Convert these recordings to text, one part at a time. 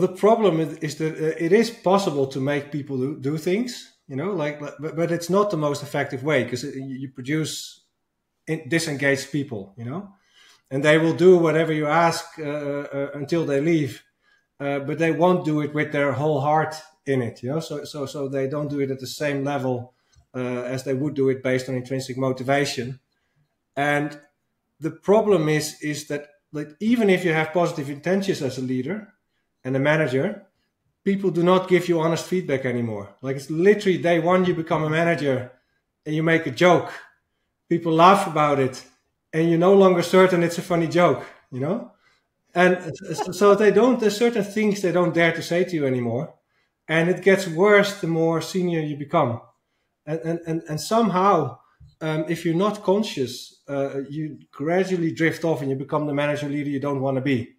The problem is that it is possible to make people do things, but it's not the most effective way, because you produce disengaged people, and they will do whatever you ask until they leave, but they won't do it with their whole heart in it, so they don't do it at the same level as they would do it based on intrinsic motivation. And the problem is that, like, even if you have positive intentions as a leader and a manager, people do not give you honest feedback anymore. Like, it's literally day one you become a manager and you make a joke. People laugh about it and you're no longer certain it's a funny joke, And so there's certain things they don't dare to say to you anymore. And it gets worse the more senior you become. And somehow, if you're not conscious, you gradually drift off and you become the manager leader you don't want to be.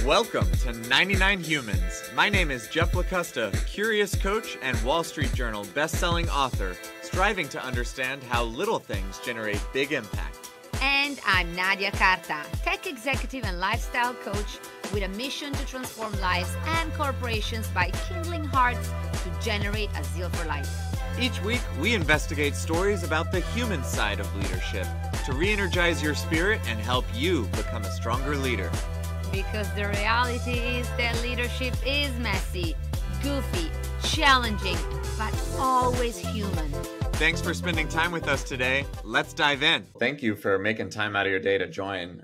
Welcome to 99 Humans. My name is Jeff Lakusta, curious coach and Wall Street Journal best-selling author, striving to understand how little things generate big impact. And I'm Nadia, Carta, tech executive and lifestyle coach with a mission to transform lives and corporations by kindling hearts to generate a zeal for life. Each week, we investigate stories about the human side of leadership to re-energize your spirit and help you become a stronger leader. Because the reality is that leadership is messy, goofy, challenging, but always human. Thanks for spending time with us today. Let's dive in. Thank you for making time out of your day to join.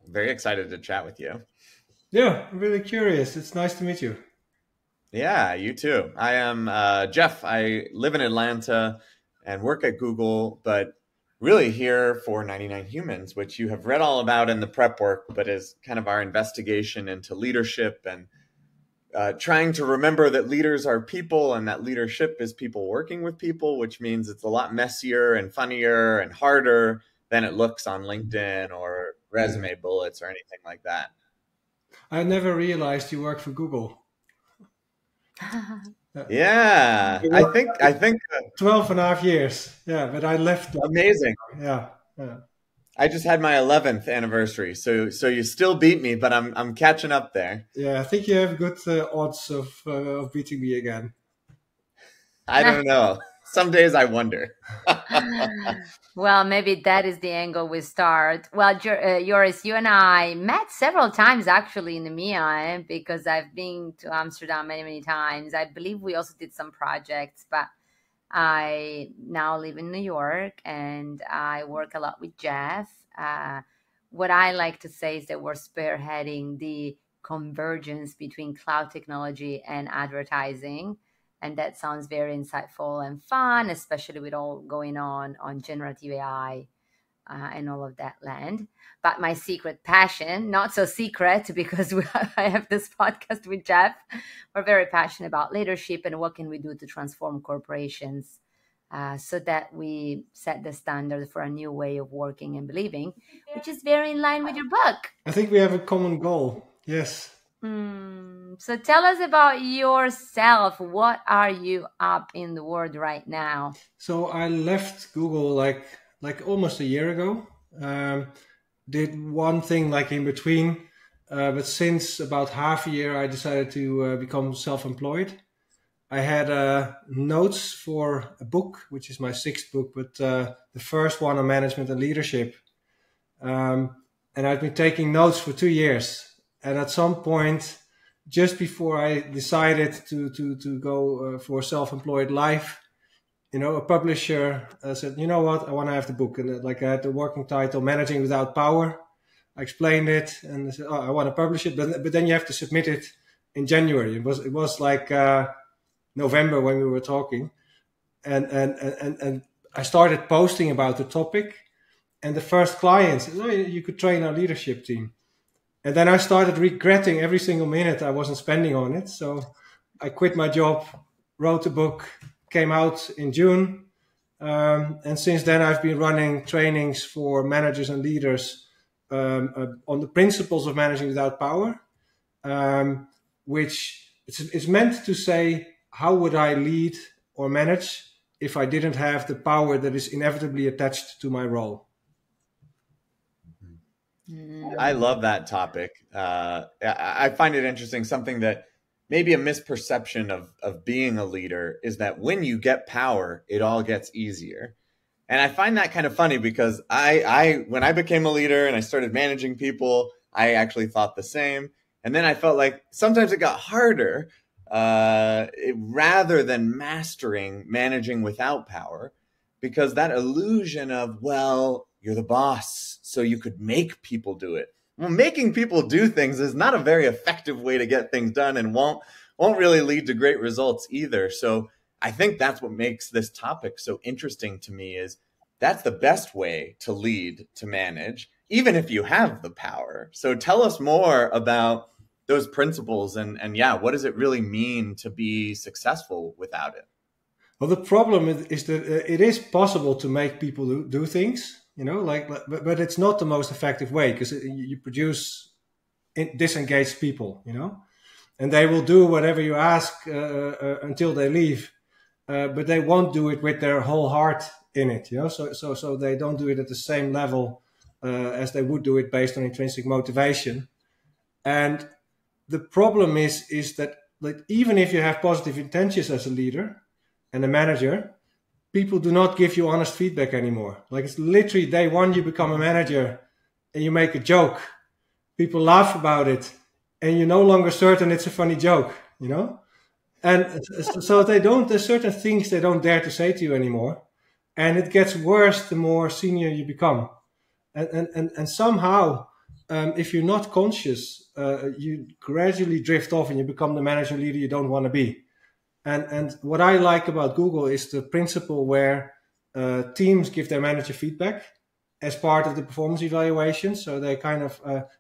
Very excited to chat with you. Yeah, I'm really curious. It's nice to meet you. Yeah, you too. I am Jeff. I live in Atlanta and work at Google, but really here for 99 Humans, which you have read all about in the prep work, but is kind of our investigation into leadership and trying to remember that leaders are people and that leadership is people working with people, which means it's a lot messier and funnier and harder than it looks on LinkedIn or resume bullets or anything like that. I never realized you worked for Google. Yeah, I think 12 and a half years. Yeah, but I left. Amazing. Yeah. I just had my 11th anniversary, so you still beat me, but I'm catching up there. Yeah, I think you have good odds of beating me again. I don't know. Some days I wonder. Well, maybe that is the angle we start. Well, Joris, you and I met several times actually in EMEA because I've been to Amsterdam many, many times. I believe we also did some projects, but I now live in New York and I work a lot with Jeff. What I like to say is that we're spearheading the convergence between cloud technology and advertising. And that sounds very insightful and fun, especially with all going on generative AI and all of that land. But my secret passion, not so secret because I have this podcast with Jeff. We're very passionate about leadership and what can we do to transform corporations so that we set the standard for a new way of working and believing, which is very in line with your book. I think we have a common goal. Yes. So tell us about yourself. What are you up in the world right now? So I left Google like almost a year ago. Did one thing like in between, but since about half a year, I decided to become self-employed. I had notes for a book, which is my 6th book, but the first one on management and leadership. And I've been taking notes for 2 years. And at some point, just before I decided to go for self-employed life, a publisher said, you know what, I want to have the book. And I had the working title, Managing Without Power. I explained it and they said, oh, I want to publish it, but then you have to submit it in January. It was like November when we were talking. And I started posting about the topic. And the first client said, oh, you could train our leadership team. And then I started regretting every single minute I wasn't spending on it. So I quit my job, wrote the book, came out in June. And since then, I've been running trainings for managers and leaders on the principles of managing without power, which it's meant to say, how would I lead or manage if I didn't have the power that is inevitably attached to my role? I love that topic. I find it interesting. Something that maybe a misperception of being a leader is that when you get power, it all gets easier. And I find that kind of funny because when I became a leader and I started managing people, I actually thought the same. And then I felt like sometimes it got harder rather than mastering managing without power, because that illusion of, well, you're the boss, so you could make people do it. Well, making people do things is not a very effective way to get things done and won't really lead to great results either. So I think that's what makes this topic so interesting to me, is that's the best way to lead, to manage, even if you have the power. So tell us more about those principles and yeah, what does it really mean to be successful without it? Well, the problem is that it is possible to make people do things, but it's not the most effective way, because you produce disengaged people, and they will do whatever you ask until they leave, but they won't do it with their whole heart in it, so they don't do it at the same level as they would do it based on intrinsic motivation. And the problem is that, like, even if you have positive intentions as a leader and a manager, people do not give you honest feedback anymore. Like, it's literally day one you become a manager and you make a joke. People laugh about it and you're no longer certain it's a funny joke, And so there's certain things they don't dare to say to you anymore. And it gets worse the more senior you become. And somehow, if you're not conscious, you gradually drift off and you become the manager leader you don't want to be. And what I like about Google is the principle where teams give their manager feedback as part of the performance evaluation. So they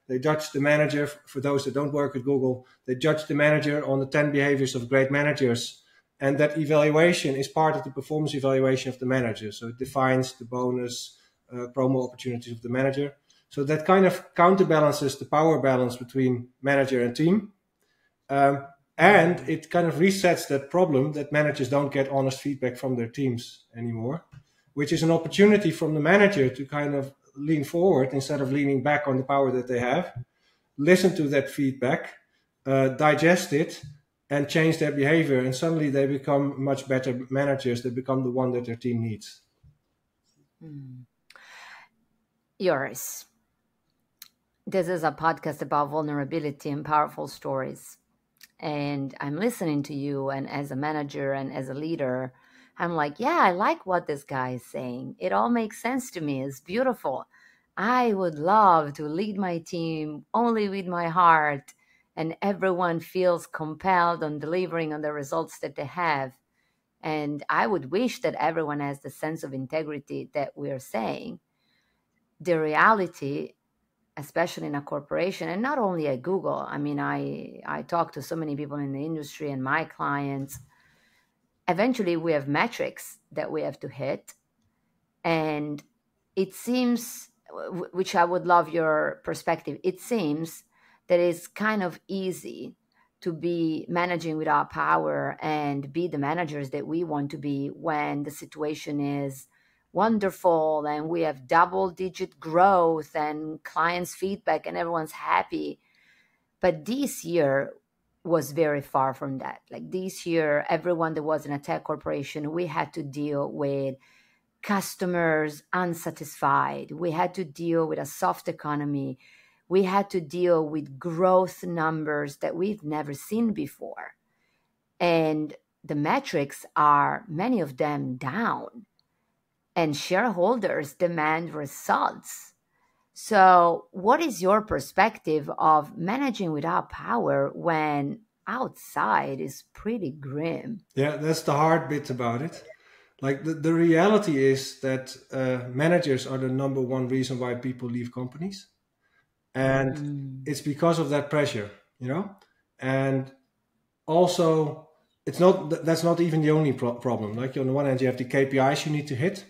they judge the manager. For those that don't work at Google, they judge the manager on the 10 behaviors of great managers. And that evaluation is part of the performance evaluation of the manager. So it defines the bonus, promo opportunities of the manager. So that kind of counterbalances the power balance between manager and team. And it kind of resets that problem that managers don't get honest feedback from their teams anymore, which is an opportunity from the manager to kind of lean forward instead of leaning back on the power that they have, listen to that feedback, digest it, and change their behavior. And suddenly they become much better managers. They become the one that their team needs. Joris, this is a podcast about vulnerability and powerful stories. And I'm listening to you, and as a manager and as a leader, I'm like, yeah, I like what this guy is saying. It all makes sense to me. It's beautiful. I would love to lead my team only with my heart, and everyone feels compelled on delivering on the results that they have. And I would wish that everyone has the sense of integrity that we're saying. The reality, especially in a corporation, and not only at Google. I mean, I talk to so many people in the industry and my clients. Eventually, we have metrics that we have to hit. And it seems, which I would love your perspective, it seems that it's kind of easy to be managing without power and be the managers that we want to be when the situation is wonderful and we have double-digit growth and clients' feedback and everyone's happy. But this year was very far from that. Like this year, everyone that was in a tech corporation, we had to deal with customers unsatisfied. We had to deal with a soft economy. We had to deal with growth numbers that we've never seen before. And the metrics are, many of them, down. And shareholders demand results. So what is your perspective of managing without power when outside is pretty grim? Yeah, that's the hard bit about it. Like the reality is that managers are the number one reason why people leave companies. And it's because of that pressure, And also, that's not even the only problem. Like on the one hand, you have the KPIs you need to hit.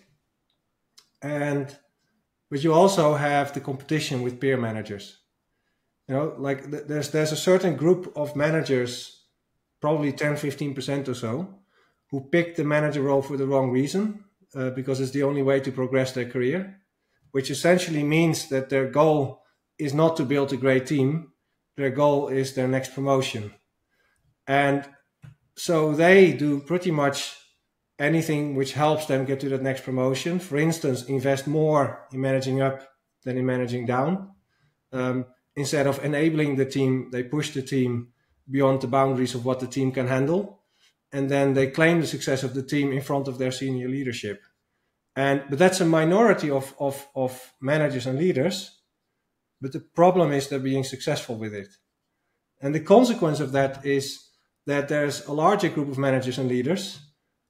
But you also have the competition with peer managers. Like there's a certain group of managers, probably 10-15% or so, who pick the manager role for the wrong reason, because it's the only way to progress their career, which essentially means that their goal is not to build a great team. Their goal is their next promotion. And so they do pretty much anything which helps them get to that next promotion. For instance, invest more in managing up than in managing down. Instead of enabling the team, they push the team beyond the boundaries of what the team can handle. And then they claim the success of the team in front of their senior leadership. But that's a minority of managers and leaders. But the problem is they're being successful with it. And the consequence of that is that there's a larger group of managers and leaders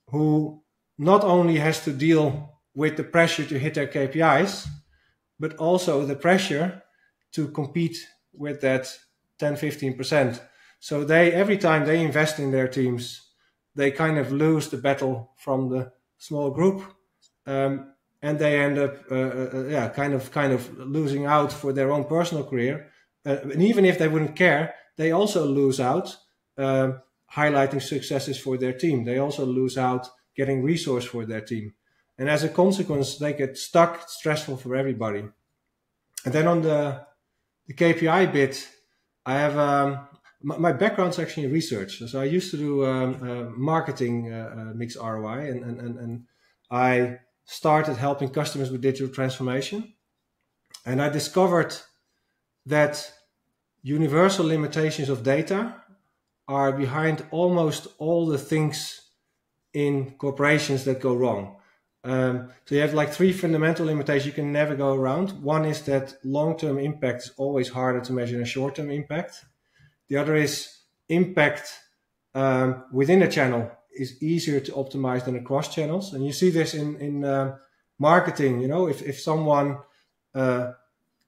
who not only has to deal with the pressure to hit their KPIs, but also the pressure to compete with that 10-15%. So every time they invest in their teams, they kind of lose the battle from the small group, and they end up kind of losing out for their own personal career. And even if they wouldn't care, they also lose out highlighting successes for their team. They also lose out getting resource for their team. And as a consequence, they get stuck, stressful for everybody. And then on the KPI bit, I have my background's actually in research. So I used to do marketing mix ROI, and I started helping customers with digital transformation. And I discovered that universal limitations of data are behind almost all the things in corporations that go wrong. So you have like 3 fundamental limitations you can never go around. One is that long-term impact is always harder to measure than short-term impact. The other is impact within a channel is easier to optimize than across channels. And you see this in marketing. You know, if someone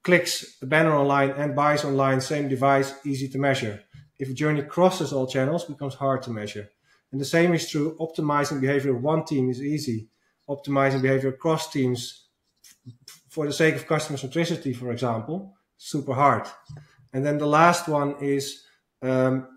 clicks a banner online and buys online, same device, easy to measure. If a journey crosses all channels, it becomes hard to measure. And the same is true. Optimizing behavior of one team is easy. Optimizing behavior across teams for the sake of customer centricity, for example, super hard. And then the last one is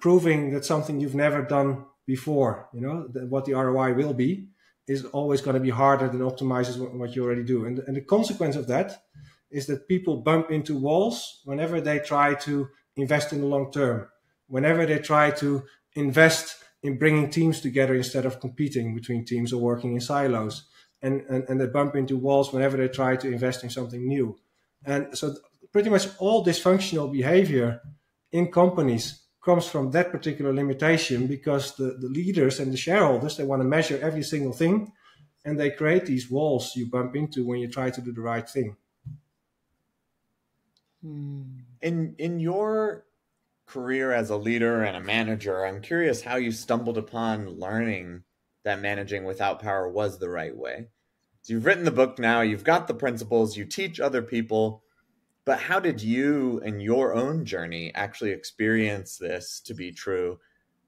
proving that something you've never done before, you know, what the ROI will be, is always going to be harder than optimizes what you already do. And the consequence of that is that people bump into walls whenever they try to invest in the long term, whenever they try to invest in bringing teams together instead of competing between teams or working in silos. And they bump into walls whenever they try to invest in something new. And so pretty much all dysfunctional behavior in companies comes from that particular limitation, because the leaders and the shareholders, they want to measure every single thing, and they create these walls you bump into when you try to do the right thing. In your career as a leader and a manager, I'm curious how you stumbled upon learning that managing without power was the right way. So you've written the book now, you've got the principles, you teach other people, but how did you in your own journey actually experience this to be true?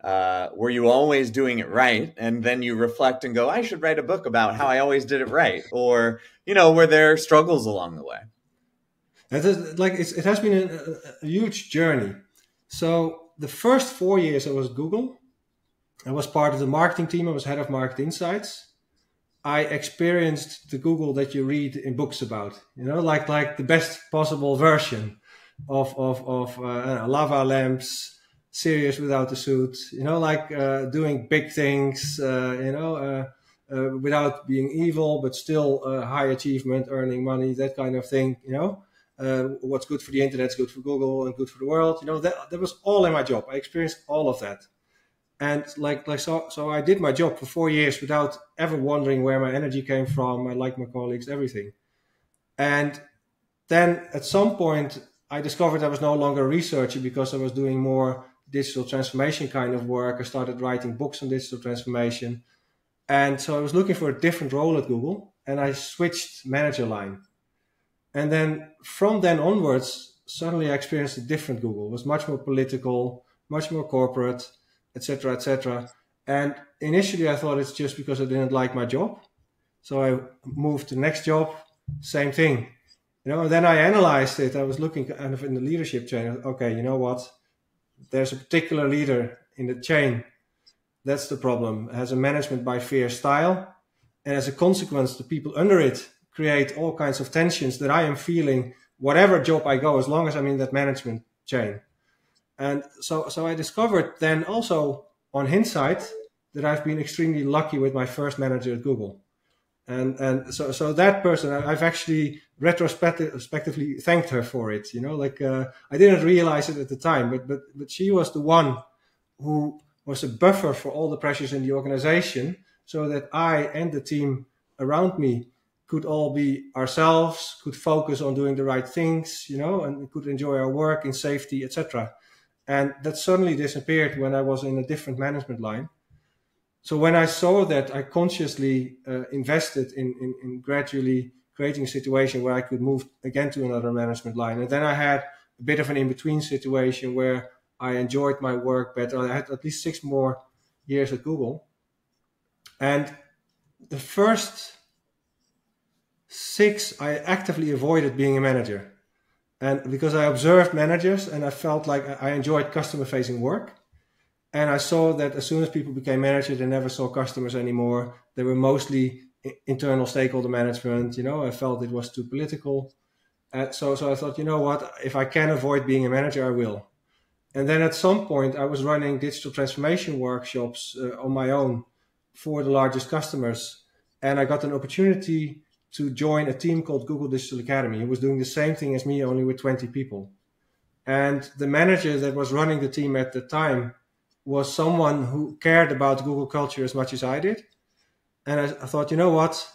Were you always doing it right? And then you reflect and go, I should write a book about how I always did it right. Or, you know, were there struggles along the way? It has been a huge journey. So the first 4 years I was at Google, I was part of the marketing team. I was head of market insights. I experienced the Google that you read in books about, you know, like the best possible version of lava lamps, serious without a suit, you know, like doing big things, without being evil, but still high achievement, earning money, that kind of thing, you know. What's good for the internet is good for Google and good for the world. You know, that was all in my job. I experienced all of that. And so I did my job for 4 years without ever wondering where my energy came from. I liked my colleagues, everything. And then at some point, I discovered I was no longer a researcher because I was doing more digital transformation kind of work. I started writing books on digital transformation. And so I was looking for a different role at Google, and I switched manager line. And then from then onwards, suddenly I experienced a different Google. It was much more political, much more corporate, etc., etc. And initially I thought it's just because I didn't like my job. So I moved to the next job, same thing. You know, and then I analyzed it. I was looking kind of in the leadership chain. Okay, you know what? There's a particular leader in the chain. That's the problem. It has a management by fear style. And as a consequence, the people under it create all kinds of tensions that I am feeling whatever job I go, as long as I'm in that management chain. And so I discovered then also on hindsight that I've been extremely lucky with my first manager at Google. And so that person, I've actually retrospectively thanked her for it. I didn't realize it at the time, but she was the one who was a buffer for all the pressures in the organization, so that I and the team around me could all be ourselves, could focus on doing the right things, and we could enjoy our work in safety, etc. And that suddenly disappeared when I was in a different management line. So when I saw that, I consciously invested in gradually creating a situation where I could move again to another management line. And then I had a bit of an in-between situation where I enjoyed my work better. I had at least 6 more years at Google. And the first 6, I actively avoided being a manager. And because I observed managers and I felt like I enjoyed customer-facing work. And I saw that as soon as people became managers, they never saw customers anymore. They were mostly internal stakeholder management. I felt it was too political. So I thought, you know what? If I can avoid being a manager, I will. And then at some point, I was running digital transformation workshops on my own for the largest customers. And I got an opportunity to join a team called Google Digital Academy, who was doing the same thing as me, only with 20 people. And the manager that was running the team at the time was someone who cared about Google culture as much as I did. And I thought, you know what?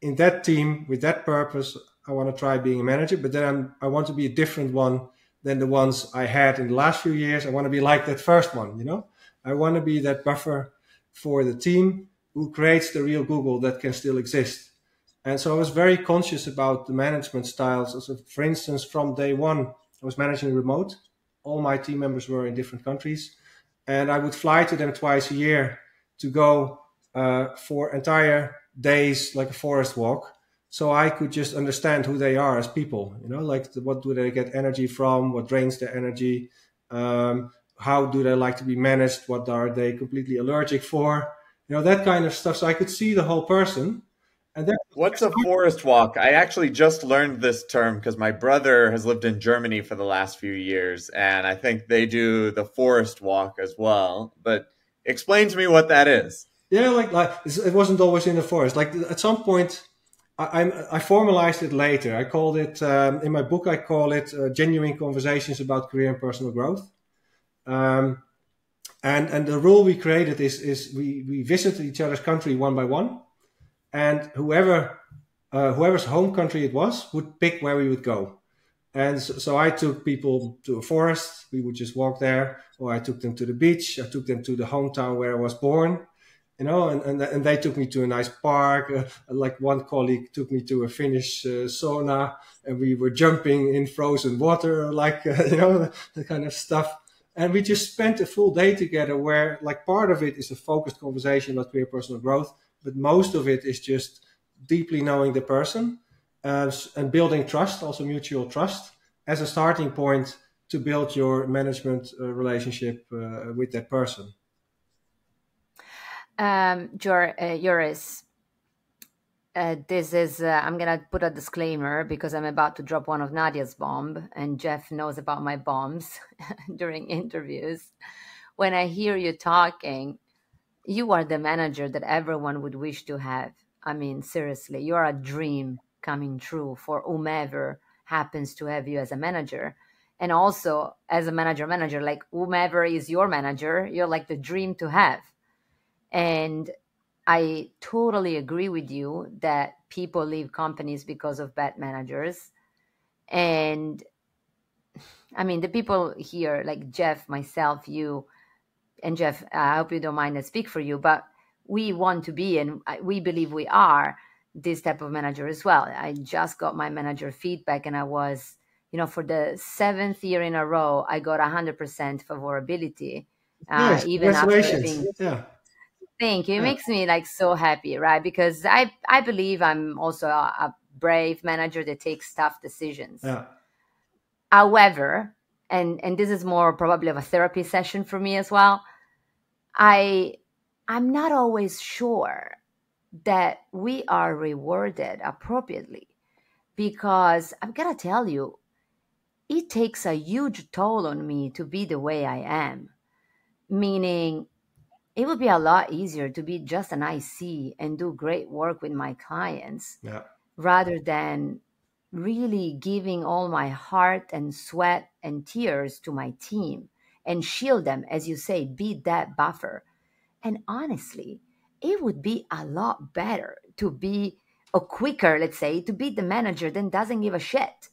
In that team, with that purpose, I want to try being a manager, but then I want to be a different one than the ones I had in the last few years. I want to be like that first one, I want to be that buffer for the team who creates the real Google that can still exist. And so I was very conscious about the management styles. So for instance, from day one, I was managing remote. All my team members were in different countries. And I would fly to them twice a year to go for entire days, like a forest walk. So I could just understand who they are as people, what do they get energy from? What drains their energy? How do they like to be managed? What are they completely allergic for? That kind of stuff. So I could see the whole person. And then what's a forest walk? I actually just learned this term because my brother has lived in Germany for the last few years, and I think they do the forest walk as well. But explain to me what that is. Yeah, like it wasn't always in the forest. Like at some point, I formalized it later. I called it in my book. I call it genuine conversations about career and personal growth. And the rule we created is we visited each other's country one by one. And whoever's home country it was would pick where we would go. And so I took people to a forest. We would just walk there. Or I took them to the beach. I took them to the hometown where I was born. And they took me to a nice park. Like one colleague took me to a Finnish sauna. And we were jumping in frozen water, the kind of stuff. And we just spent a full day together where part of it is a focused conversation about career personal growth. But most of it is just deeply knowing the person and building trust, also mutual trust, as a starting point to build your management relationship with that person. Joris, this is, I'm going to put a disclaimer because I'm about to drop one of Nadia's bombs, and Jeff knows about my bombs during interviews. When I hear you talking, you are the manager that everyone would wish to have. I mean, seriously, you are a dream coming true for whomever happens to have you as a manager. And also as a manager, like whomever is your manager, you're like the dream to have. And I totally agree with you that people leave companies because of bad managers. And I mean, the people here, like Jeff, myself, you, and Jeff, I hope you don't mind I speak for you, but we want to be, and we believe we are, this type of manager as well. I just got my manager feedback, and I was, for the 7th year in a row, I got 100% favorability. Nice. Even after Thank you. It makes me so happy, right? Because I believe I'm also a brave manager that takes tough decisions. Yeah. However, and this is more probably of a therapy session for me as well, I'm not always sure that we are rewarded appropriately, because I'm going to tell you, it takes a huge toll on me to be the way I am. Meaning, it would be a lot easier to be just an IC and do great work with my clients Yeah. rather than really giving all my heart and sweat and tears to my team and shield them, as you say, be that buffer. And honestly, it would be a lot better to be a quicker, let's say, to be the manager that doesn't give a shit,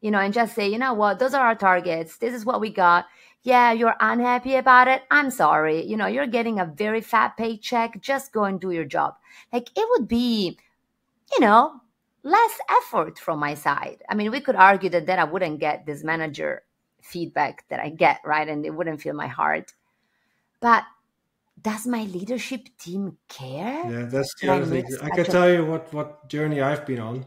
and just say, you know what, those are our targets. This is what we got. Yeah, you're unhappy about it. I'm sorry. You're getting a very fat paycheck. Just go and do your job. Like it would be, you know, less effort from my side. I mean, we could argue that then I wouldn't get this manager feedback that I get, right? And it wouldn't fill my heart. But does my leadership team care Yeah, that's the that I other thing. make I can such a tell you what journey I've been on.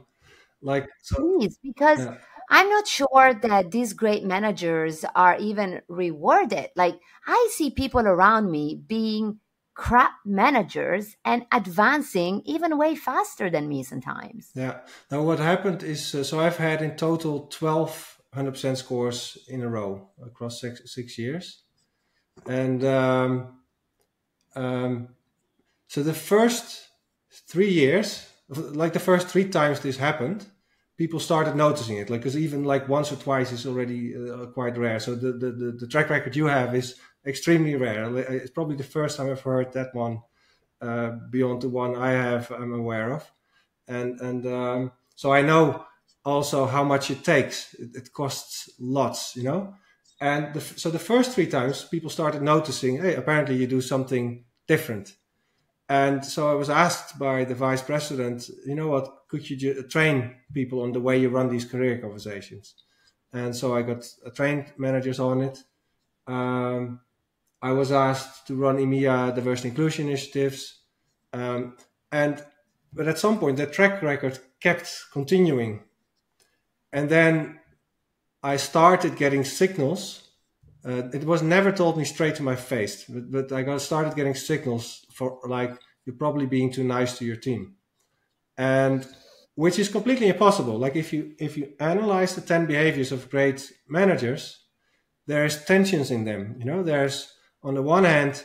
Like, so, please? Because yeah, I'm not sure that these great managers are even rewarded. Like, I see people around me being crap managers and advancing even way faster than me sometimes. yeah. Now, what happened is, so I've had in total 12 100% scores in a row across 6 years. And um, so the first 3 years, like the first three times this happened, people started noticing it. Like, because even like once or twice is already quite rare. So the track record you have is extremely rare. It's probably the first time I've heard that one beyond the one I'm aware of. And so I know also how much it takes. It costs lots. And so the first three times people started noticing, hey, apparently you do something different. And so I was asked by the vice president, you know what, could you train people on the way you run these career conversations? And so I got trained managers on it. I was asked to run EMEA diversity inclusion initiatives. Um, but at some point, that track record kept continuing. And then I started getting signals. It was never told me straight to my face, but started getting signals for like, you're probably being too nice to your team. And which is completely impossible. Like if you analyze the 10 behaviors of great managers, there's tensions in them. There's on the one hand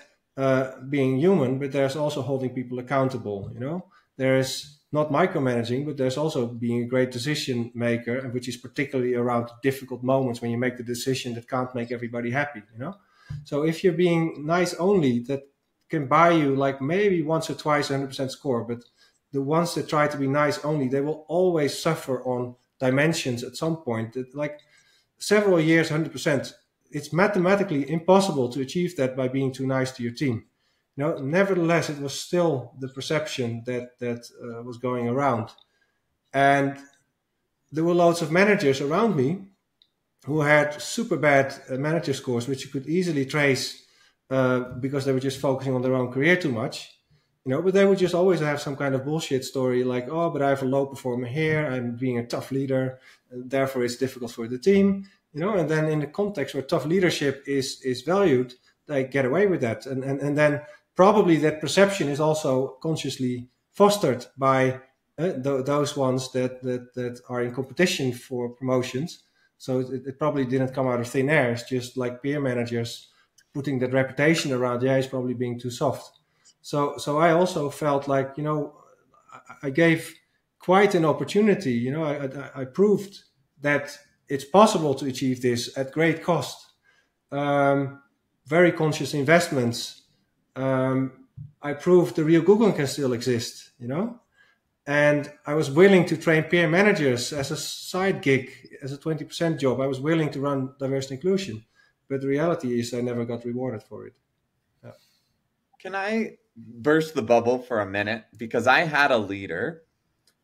being human, but there's also holding people accountable. There's not micromanaging, but there's also being a great decision maker, and which is particularly around difficult moments when you make the decision that can't make everybody happy. So if you're being nice only, that can buy you like maybe once or twice 100% score, but the ones that try to be nice only, they will always suffer on dimensions at some point. Like several years, 100%. It's mathematically impossible to achieve that by being too nice to your team. Nevertheless, it was still the perception that was going around, and there were loads of managers around me who had super bad manager scores, which you could easily trace because they were just focusing on their own career too much. But they would just always have some kind of bullshit story like, oh, but I have a low performer here, I'm being a tough leader, and therefore it's difficult for the team. And then in the context where tough leadership is valued, they get away with that. And then probably that perception is also consciously fostered by those ones that are in competition for promotions. So it probably didn't come out of thin air. It's just like peer managers putting that reputation around, yeah, he's probably being too soft. So I also felt like, I gave quite an opportunity. I proved that it's possible to achieve this at great cost. Very conscious investments. I proved the real Google can still exist, and I was willing to train peer managers as a side gig, as a 20% job. I was willing to run diversity inclusion, but the reality is I never got rewarded for it. Yeah. Can I burst the bubble for a minute? Because I had a leader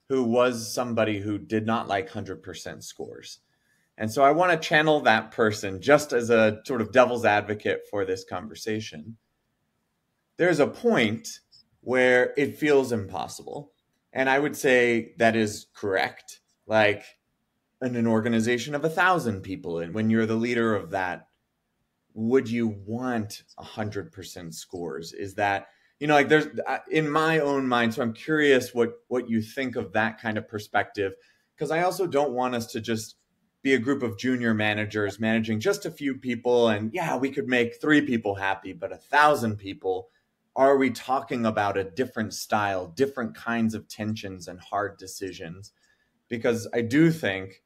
who was somebody who did not like 100% scores. And so I want to channel that person just as a sort of devil's advocate for this conversation. There's a point where it feels impossible. And I would say that is correct. Like in an organization of 1,000 people, and when you're the leader of that, would you want 100% scores? Is that, like there's in my own mind. So I'm curious what you think of that kind of perspective, because I also don't want us to just be a group of junior managers managing just a few people, and yeah, we could make 3 people happy, but 1,000 people, are we talking about a different style, different kinds of tensions and hard decisions? Because I do think,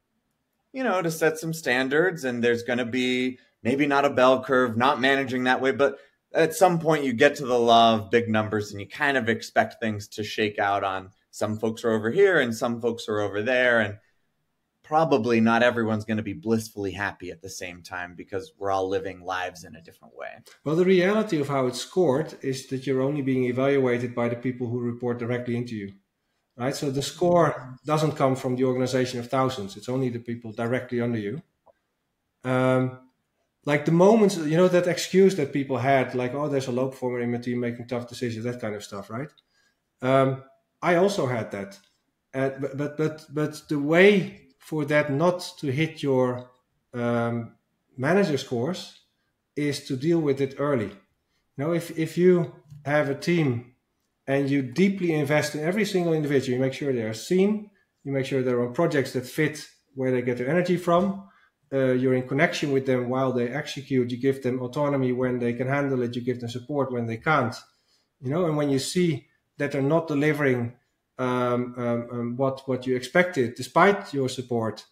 to set some standards, and there's going to be maybe not a bell curve, not managing that way, but at some point you get to the law of big numbers and you kind of expect things to shake out on some folks are over here and some folks are over there. And probably not everyone's going to be blissfully happy at the same time because we're all living lives in a different way. Well, the reality of how it's scored is that you're only being evaluated by the people who report directly into you, right? So the score doesn't come from the organization of thousands. It's only the people directly under you. Like the moments, that excuse that people had, like, oh, there's a low performer in my team making tough decisions, that kind of stuff, right? I also had that. But the way for that not to hit your manager scores is to deal with it early. If you have a team and you deeply invest in every single individual, you make sure they are seen, you make sure they're on projects that fit where they get their energy from, you're in connection with them while they execute, you give them autonomy when they can handle it, you give them support when they can't, and when you see that they're not delivering what you expected despite your support,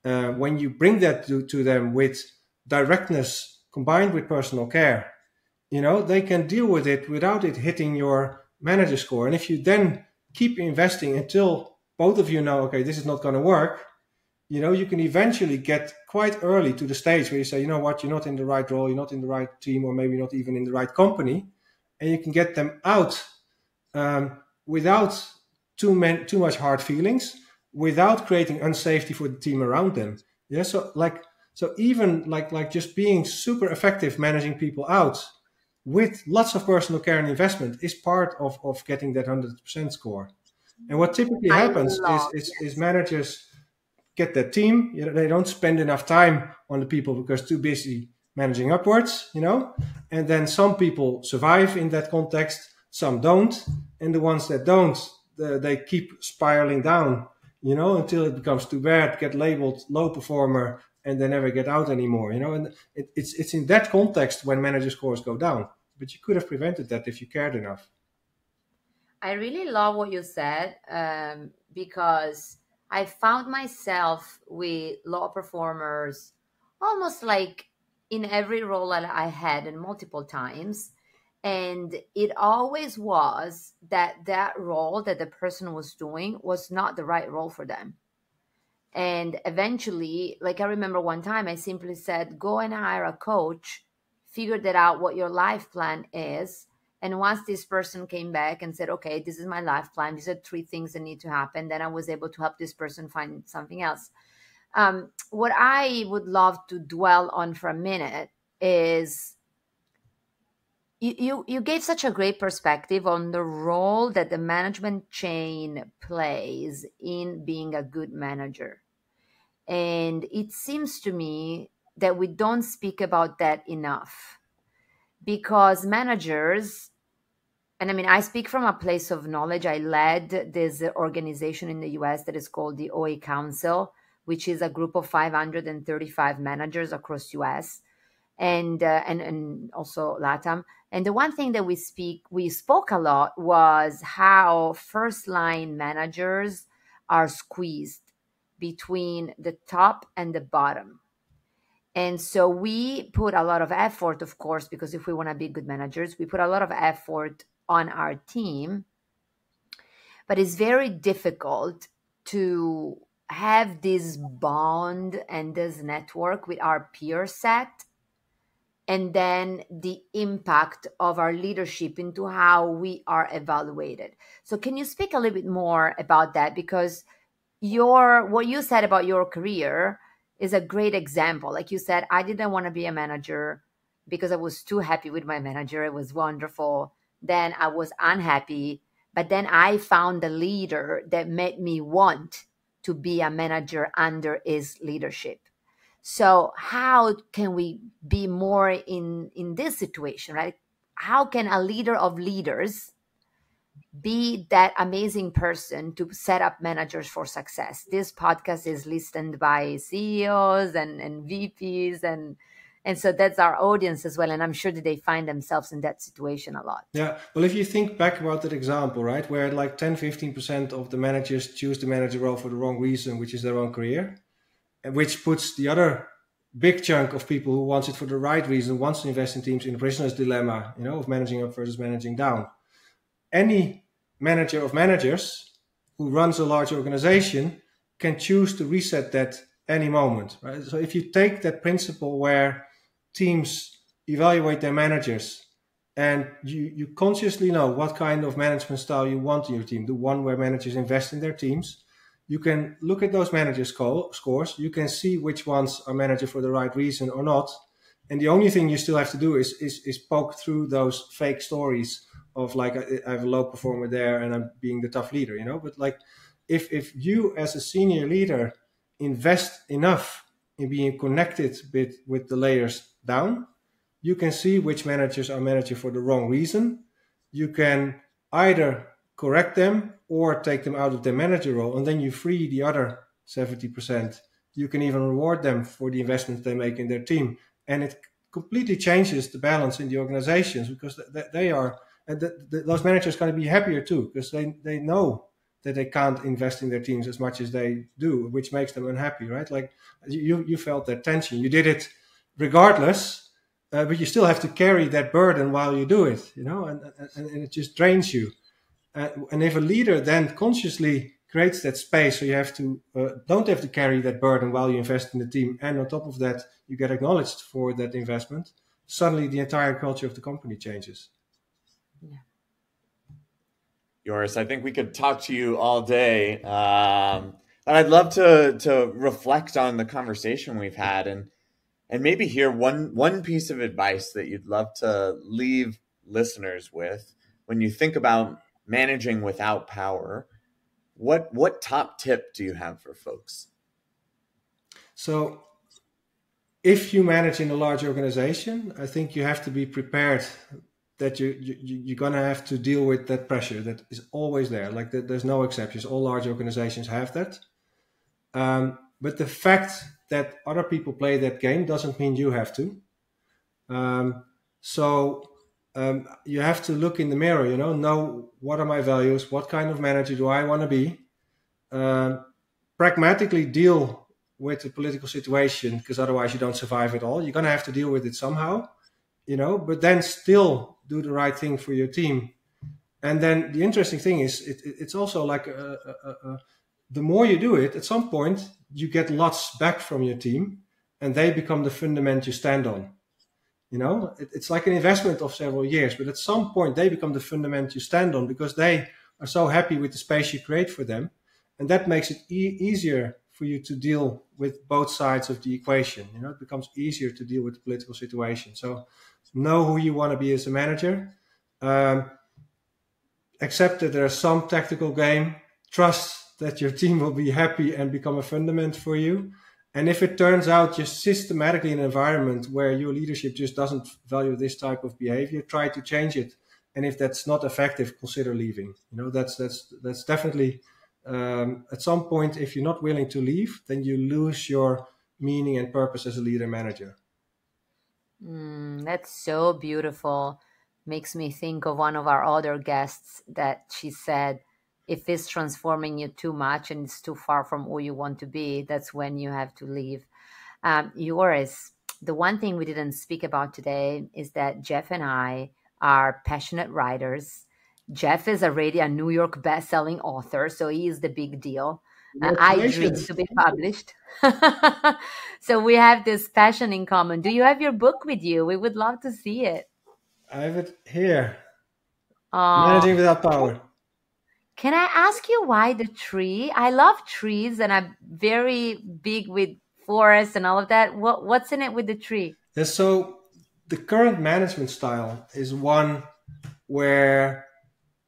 when you bring that to them with directness combined with personal care, they can deal with it without it hitting your manager score. And if you then keep investing until both of you know, okay, this is not going to work, you can eventually get quite early to the stage where you say, you know what, you're not in the right role, you're not in the right team, or maybe not even in the right company, and you can get them out without too much hard feelings, without creating unsafety for the team around them. Yeah, so even just being super effective managing people out with lots of personal care and investment is part of getting that 100% score. And what typically happens is managers get their team, they don't spend enough time on the people because too busy managing upwards, and then some people survive in that context, some don't, and the ones that don't, they keep spiraling down, until it becomes too bad, get labeled low performer, and they never get out anymore, and it's in that context when manager scores go down. But you could have prevented that if you cared enough. I really love what you said, because I found myself with low performers almost like in every role that I had, and multiple times. And it always was that role that the person was doing was not the right role for them. And eventually, like I remember one time I simply said, go and hire a coach, figure that out what your life plan is. And once this person came back and said, okay, this is my life plan, these are 3 things that need to happen, then I was able to help this person find something else. What I would love to dwell on for a minute is you gave such a great perspective on the role that the management chain plays in being a good manager. And it seems to me that we don't speak about that enough, because managers, and I mean, I speak from a place of knowledge. I led this organization in the US that is called the OA Council, which is a group of 535 managers across US and also LATAM. And the one thing that we spoke a lot was how first line managers are squeezed between the top and the bottom. And so we put a lot of effort, of course, because if we want to be good managers, we put a lot of effort on our team. But it's very difficult to have this bond and this network with our peer set, and then the impact of our leadership into how we are evaluated. So can you speak a little bit more about that? Because what you said about your career is a great example. Like you said, I didn't want to be a manager because I was too happy with my manager. It was wonderful. Then I was unhappy, but then I found a leader that made me want to be a manager under his leadership. So how can we be more in this situation, right? How can a leader of leaders be that amazing person to set up managers for success. This podcast is listened by CEOs and VPs, and so that's our audience as well. And I'm sure that they find themselves in that situation a lot. Yeah. Well, if you think back about that example, right, where like 10-15% of the managers choose the manager role for the wrong reason, which is their own career, and which puts the other big chunk of people who wants it for the right reason, wants to invest in teams, in a prisoner's dilemma, of managing up versus managing down. Any manager of managers who runs a large organization can choose to reset that any moment, right? So if you take that principle where teams evaluate their managers and you consciously know what kind of management style you want in your team, the one where managers invest in their teams, you can look at those manager scores. You can see which ones are manager for the right reason or not. And the only thing you still have to do is poke through those fake stories of like, I have a low performer there and I'm being the tough leader, But like, if you as a senior leader invest enough in being connected with the layers down, you can see which managers are manager for the wrong reason. You can either correct them or take them out of their manager role, and then you free the other 70%. You can even reward them for the investments they make in their team. And it completely changes the balance in the organizations, because they are, and those managers going to be happier too, because they know that they can't invest in their teams as much as they do, which makes them unhappy, right? Like you felt that tension. You did it regardless, but you still have to carry that burden while you do it, and it just drains you. And if a leader then consciously creates that space, so you have to don't have to carry that burden while you invest in the team, and on top of that, you get acknowledged for that investment, suddenly the entire culture of the company changes. Yeah. Joris, I think we could talk to you all day, but I'd love to reflect on the conversation we've had and maybe hear one piece of advice that you'd love to leave listeners with when you think about managing without power. What top tip do you have for folks? So if you manage in a large organization, I think you have to be prepared that you're going to have to deal with that pressure that is always there. Like there's no exceptions. All large organizations have that. But the fact that other people play that game doesn't mean you have to. So you have to look in the mirror, know what are my values, what kind of manager do I want to be, pragmatically deal with the political situation, because otherwise you don't survive at all. You're going to have to deal with it somehow, but then still do the right thing for your team. And then the interesting thing is it's also like the more you do it, at some point you get lots back from your team and they become the fundament you stand on. It's like an investment of several years, but at some point they become the fundament you stand on, because they are so happy with the space you create for them. And that makes it easier for you to deal with both sides of the equation. It becomes easier to deal with the political situation. So know who you want to be as a manager. Accept that there's some tactical game. Trust that your team will be happy and become a fundament for you. And if it turns out you're systematically in an environment where your leadership just doesn't value this type of behavior, try to change it. And if that's not effective, consider leaving. That's definitely at some point, if you're not willing to leave, then you lose your meaning and purpose as a leader manager. That's so beautiful. Makes me think of one of our other guests that she said, if it's transforming you too much and it's too far from who you want to be, that's when you have to leave. Joris, the one thing we didn't speak about today is that Jeff and I are passionate writers. Jeff is already a New York best-selling author, so he is the big deal. I dream to be published. So we have this passion in common. Do you have your book with you? We would love to see it. I have it here. Managing Without Power. Can I ask you why the tree? I love trees and I'm very big with forests and all of that. What's in it with the tree? Yeah, so the current management style is one where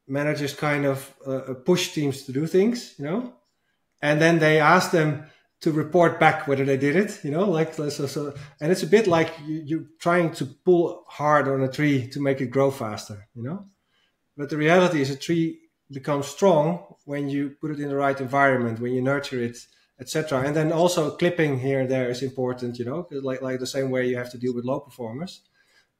managers kind of push teams to do things, and then they ask them to report back whether they did it, so. And it's a bit like you're trying to pull hard on a tree to make it grow faster, But the reality is a tree becomes strong when you put it in the right environment, when you nurture it, etc. And then also clipping here and there is important, 'cause like the same way you have to deal with low performers.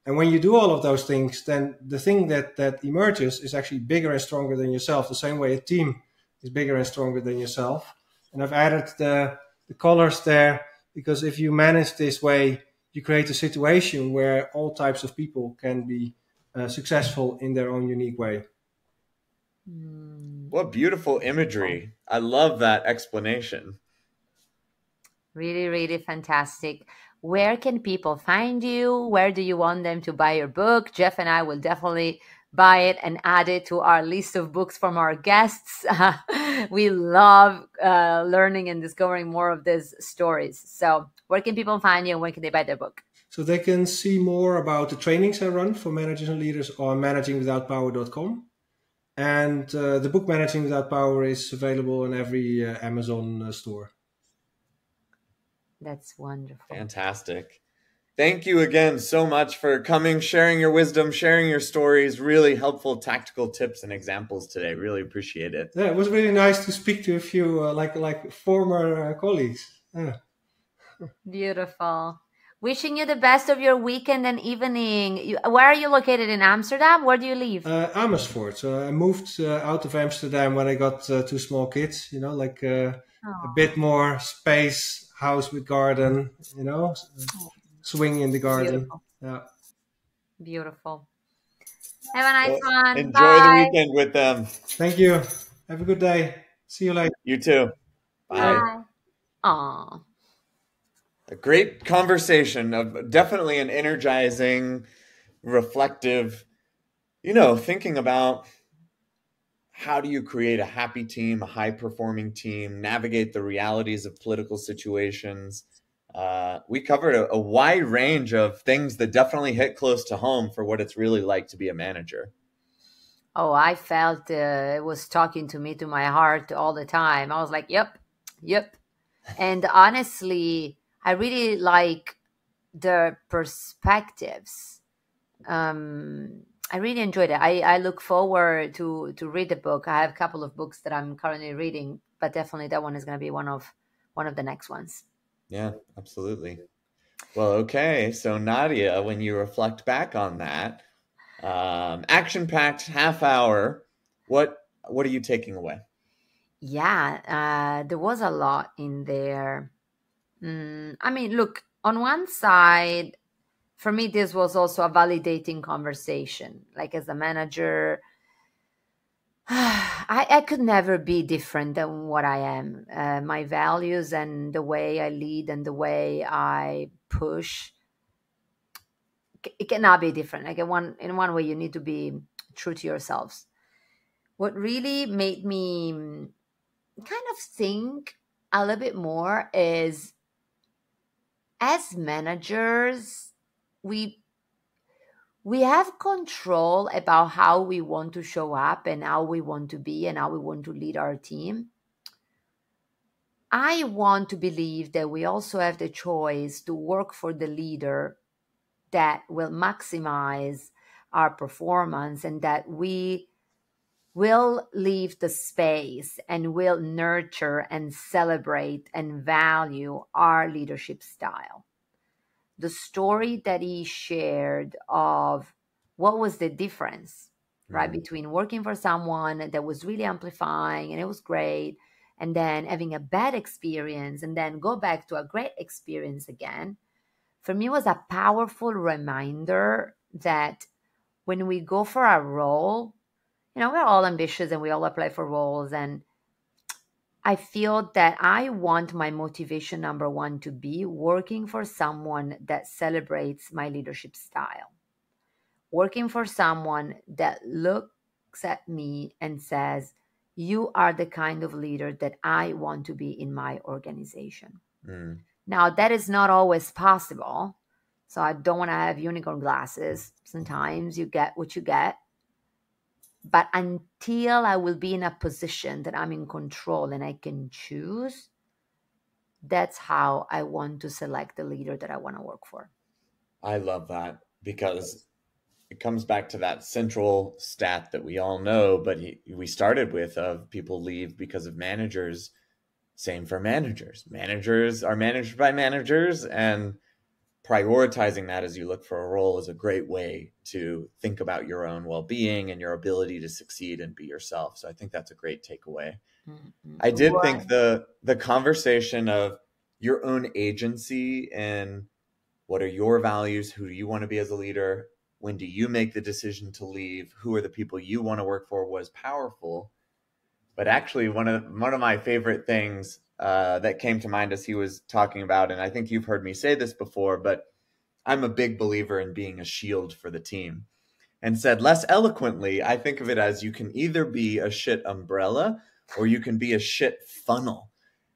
And when you do all of those things, then the thing that emerges is actually bigger and stronger than yourself, the same way a team is bigger and stronger than yourself. And I've added the colors there because if you manage this way, you create a situation where all types of people can be successful in their own unique way. What beautiful imagery. I love that explanation. Really, really fantastic. Where can people find you? Where do you want them to buy your book? Jeff and I will definitely buy it and add it to our list of books from our guests. We love learning and discovering more of these stories. So where can people find you and when can they buy their book? So they can see more about the trainings I run for managers and leaders on managingwithoutpower.com. And the book Managing Without Power is available in every Amazon store. That's wonderful. Fantastic. Thank you again so much for coming, sharing your wisdom, sharing your stories, really helpful tactical tips and examples today. Really appreciate it. Yeah, it was really nice to speak to a few like former colleagues. Yeah. Beautiful. Wishing you the best of your weekend and evening. Where are you located in Amsterdam? Where do you live? Amersfoort. So I moved out of Amsterdam when I got two small kids, a bit more space, house with garden, swing in the garden. Beautiful. Yeah. Beautiful. Have a nice one. Enjoy Bye. the weekend with them. Thank you. Have a good day. See you later. You too. Bye. Bye. Aw. A great conversation, of definitely an energizing, reflective, thinking about how do you create a happy team, a high-performing team, navigate the realities of political situations. We covered a wide range of things that definitely hit close to home for what it's really like to be a manager. Oh, I felt it was talking to me, to my heart all the time. I was like, yep. And honestly, I really like the perspectives. I really enjoyed it. I look forward to read the book. I have a couple of books that I'm currently reading, but definitely that one is going to be one of the next ones. Yeah, absolutely. Well, okay. So Nadia, when you reflect back on that, action-packed half hour, what are you taking away? Yeah, there was a lot in there. I mean, look, on one side, for me, this was also a validating conversation. Like as a manager, I could never be different than what I am. My values and the way I lead and the way I push, it cannot be different. Like in one way, you need to be true to yourselves. What really made me kind of think a little bit more is, as managers, we have control about how we want to show up and how we want to be and how we want to lead our team. I want to believe that we also have the choice to work for the leader that will maximize our performance and that we will leave the space and will nurture and celebrate and value our leadership style. The story that he shared of what was the difference, right, between working for someone that was really amplifying and it was great, and then having a bad experience and then go back to a great experience again, for me was a powerful reminder that when we go for a role, we're all ambitious and we all apply for roles. And I feel that I want my motivation number one to be working for someone that celebrates my leadership style. Working for someone that looks at me and says, you are the kind of leader that I want to be in my organization. Now, that is not always possible. So I don't want to have unicorn glasses. Sometimes you get what you get. But until I will be in a position that I'm in control and I can choose, that's how I want to select the leader that I want to work for. I love that because, it comes back to that central stat that we all know, but we started with, of people leave because of managers. Same for managers. Managers are managed by managers, and prioritizing that as you look for a role is a great way to think about your own well-being and your ability to succeed and be yourself. So I think that's a great takeaway. I did think the conversation of your own agency and what are your values, who do you want to be as a leader, when do you make the decision to leave, who are the people you want to work for, was powerful. But actually, one of my favorite things that came to mind as he was talking about, and I think you've heard me say this before, but I'm a big believer in being a shield for the team. And said less eloquently, I think of it as you can either be a shit umbrella or you can be a shit funnel.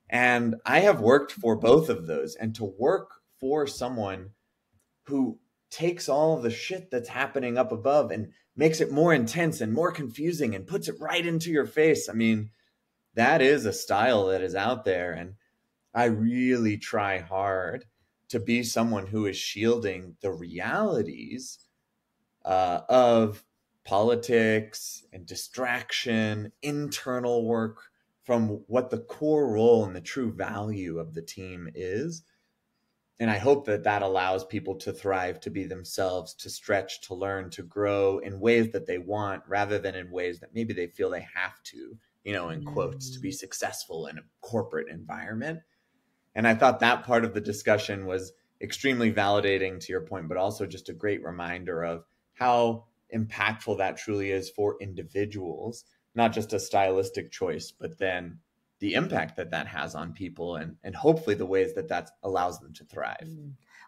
And I have worked for both of those. And to work for someone who takes all of the shit that's happening up above and makes it more intense and more confusing and puts it right into your face, I mean, that is a style that is out there. And I really try hard to be someone who is shielding the realities of politics and distraction, internal work, from what the core role and the true value of the team is. And I hope that that allows people to thrive, to be themselves, to stretch, to learn, to grow in ways that they want, rather than in ways that maybe they feel they have to, in quotes, to be successful in a corporate environment. And I thought that part of the discussion was extremely validating to your point, but also just a great reminder of how impactful that truly is for individuals, not just a stylistic choice, but then the impact that that has on people and hopefully the ways that that allows them to thrive.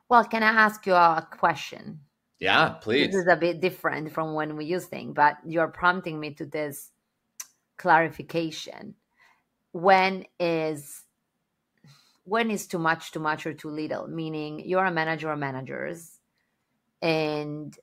Well, can I ask you a question? Yeah, please. This is a bit different from when we use things, but you're prompting me to this clarification. When is too much or too little? Meaning you're a manager or managers. And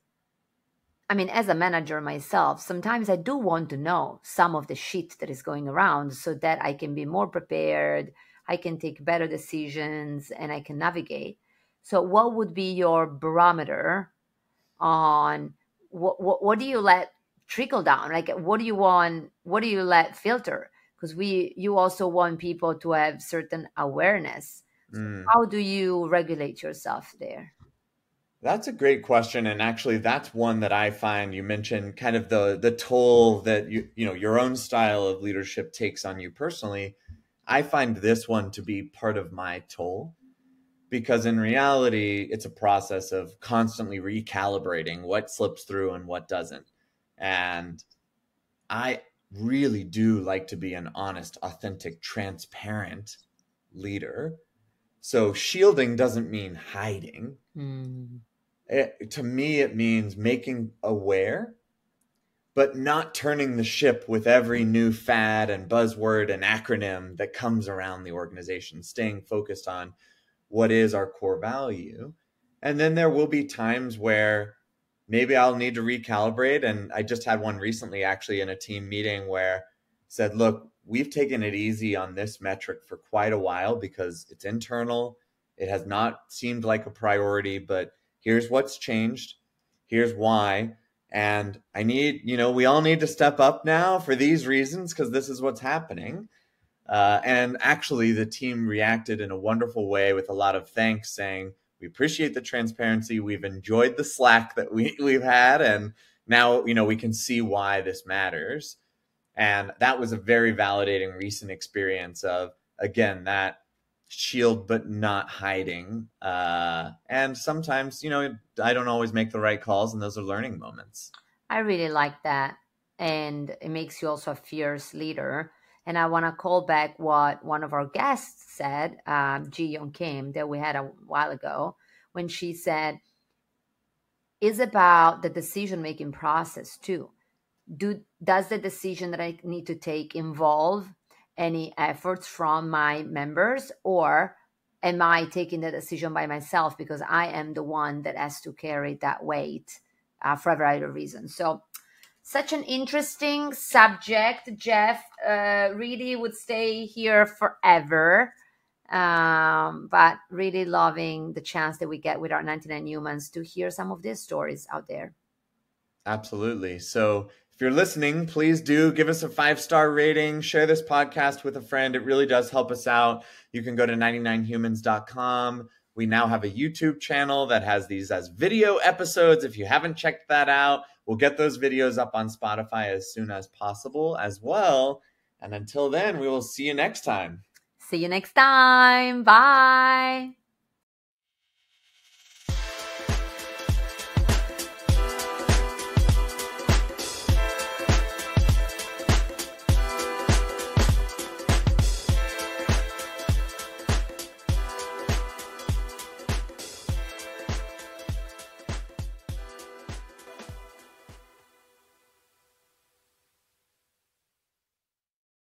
I mean, as a manager myself, sometimes I do want to know some of the shit that is going around so that I can be more prepared, I can take better decisions, and I can navigate. So what would be your barometer on what do you let trickle down? Like, what do you want? What do you let filter? Because you also want people to have certain awareness. So how do you regulate yourself there? That's a great question. And actually, that's one that I find, you mentioned kind of the toll that your own style of leadership takes on you personally. I find this one to be part of my toll, because in reality, it's a process of constantly recalibrating what slips through and what doesn't. And I really do like to be an honest, authentic, transparent leader. So shielding doesn't mean hiding. To me, it means making aware, but not turning the ship with every new fad and buzzword and acronym that comes around the organization, staying focused on what is our core value. And then there will be times where maybe I'll need to recalibrate. And I just had one recently, actually, in a team meeting where said, look, we've taken it easy on this metric for quite a while because it's internal. It has not seemed like a priority, but here's what's changed. Here's why. And I need, we all need to step up now for these reasons, because this is what's happening. And actually, the team reacted in a wonderful way with a lot of thanks, saying, we appreciate the transparency. We've enjoyed the slack that we've had. And now, we can see why this matters. And that was a very validating recent experience of, again, that shield, but not hiding. And sometimes, I don't always make the right calls, and those are learning moments. I really like that. And it makes you also a fierce leader. And I want to call back what one of our guests said, Ji Young Kim, that we had a while ago, when she said, it's about the decision-making process too. Does the decision that I need to take involve any efforts from my members, or am I taking the decision by myself because I am the one that has to carry that weight for a variety of reasons? So such an interesting subject, Jeff. Really would stay here forever. But really loving the chance that we get with our 99 humans to hear some of these stories out there. Absolutely. So if you're listening, please do give us a 5-star rating, share this podcast with a friend. It really does help us out. You can go to 99humans.com. We now have a YouTube channel that has these as video episodes. If you haven't checked that out, we'll get those videos up on Spotify as soon as possible as well. And until then, we will see you next time. See you next time. Bye.